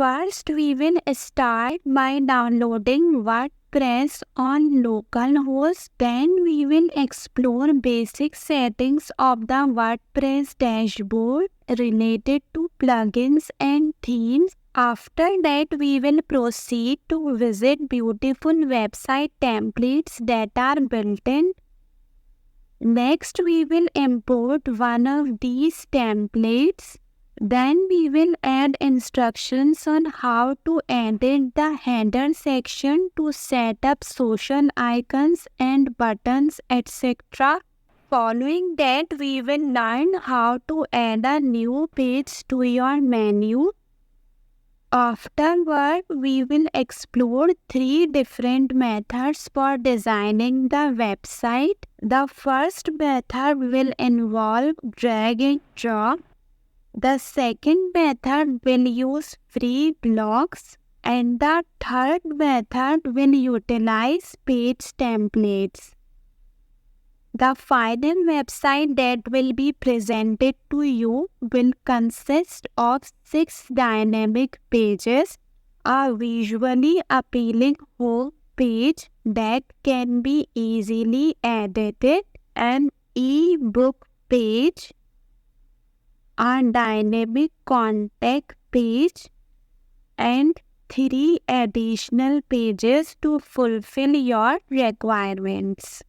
First, we will start by downloading WordPress on localhost. Then we will explore basic settings of the WordPress dashboard related to plugins and themes. After that, we will proceed to visit beautiful website templates that are built in. Next, we will import one of these templates. Then we will add instructions on how to edit the header section to set up social icons and buttons, etc. Following that, we will learn how to add a new page to your menu. Afterward, we will explore 3 different methods for designing the website. The first method will involve drag and drop. The second method will use free blocks, and the third method will utilize page templates. The final website that will be presented to you will consist of 6 dynamic pages, a visually appealing home page that can be easily edited, an e-book page, a dynamic contact page, and 3 additional pages to fulfill your requirements.